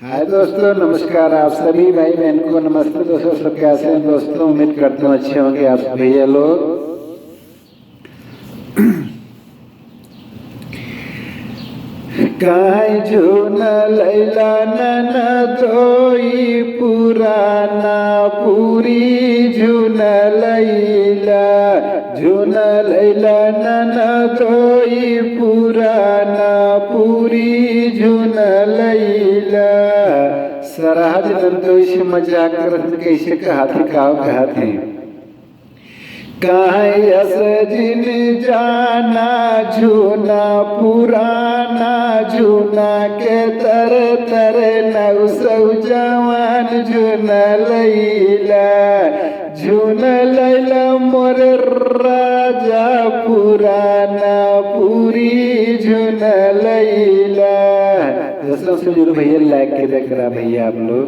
हाय दोस्तों, नमस्कार। आप सभी भाई बहन को नमस्ते। दोस्तों सब कैसे हैं दोस्तों? उम्मीद करता हूँ अच्छे होंगे आप भैया लोग। काहे झून लैला नन दोई पुराना पूरी झून लैला नन दोई पुराना पूरी झून लैला। सरहद नंदोई मजाक करत कैसे कहते हैं काहे अस जिन जाना झूना पुराना झूना के तर तर नौ जवान झून लैला मोर राजा पुराना पूरी झून लैला। दोस्तों से जरूर भैया लाइक के देख रहा भैया आप लोग।